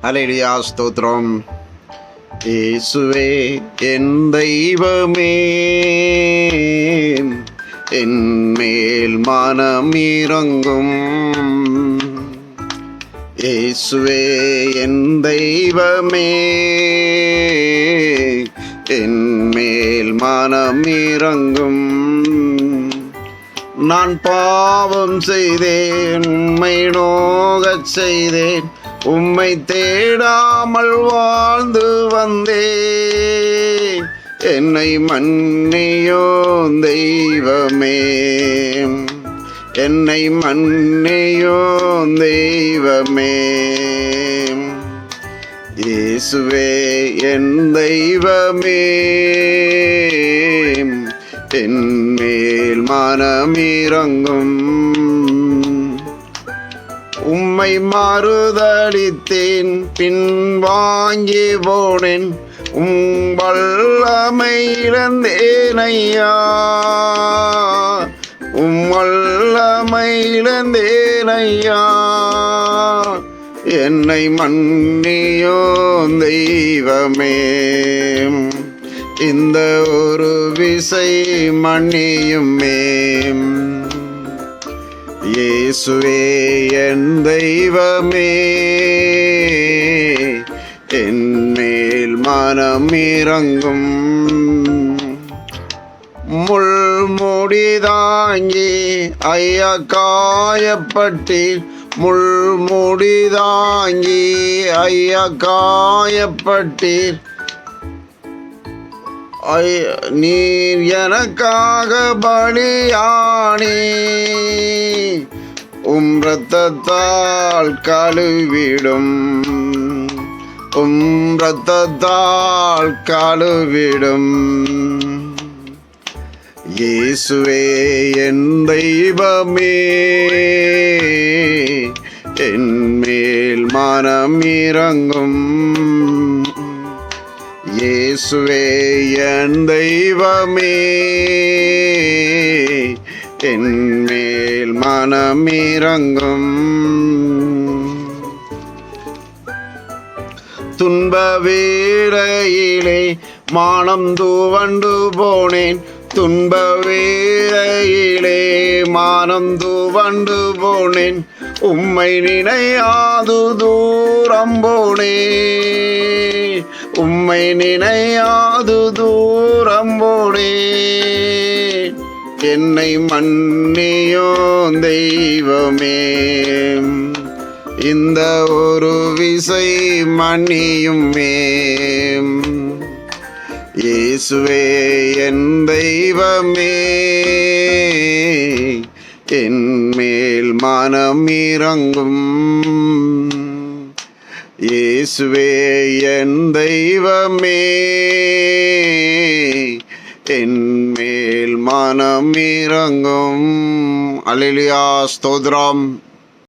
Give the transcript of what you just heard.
ஹல்லேலூயா ஸ்தோத்திரம். இயேசுவே என் தெய்வமே, என் மேல் மனம் இறங்கும். இயேசுவே என் தெய்வமே, என் மேல் மனம் இறங்கும். நான் பாவம் செய்தேன், உம்மை நோகச் செய்தேன், உம்மை தேடாமல் வாழ்ந்து வந்தேன். என்னை மன்னியோ தெய்வமே, என்னை மன்னியோ தெய்வமே. இயேசுவே என் தெய்வமே, என் மேல் மனம் இறங்கும். உம்மை மறுதலித்தேன், பின் வாங்கி போனேன், வல்லமை இழந்தேன் ஐயா, வல்லமை இழந்தேன் ஐயா. என்னை மன்னியோ தெய்வமே, இந்த ஒரு விசை மன்னியுமே. இயேசுவே என் தெய்வமே, என் மேல் மனம் இறங்கும். முள்முடி தாங்கி ஐயா காயப்பட்டீர், முள்முடி தாங்கி ஐயா காயப்பட்டீர். நீர் எனக்காக பலியானே, இரத்தத்தால் கழுவிடும், இரத்தத்தால் கழுவிடும். இயேசுவே என் தெய்வமே, என் மேல் மனம் இறங்கும். இயேசுவே என் தெய்வமே, என் மேல் மனம் இறங்கும். துன்ப வேளையிலே மானம் துவண்டு போனேன், துன்ப வேளையிலே மானம் துவண்டு போனேன். உம்மை நினையாது தூரம் போனேன், உம்மை நினையாது தூரம் போனேன். என்னை மன்னியோ தெய்வமே, இந்த ஒரு விசை மன்னியுமே. இயேசுவே என் தெய்வமே, என் மேல் மனம் இறங்கும். இயேசுவே என் தெய்வமே, என் மேல் மனம் இறங்கும். அல்லேலூயா ஸ்தோத்திரம்.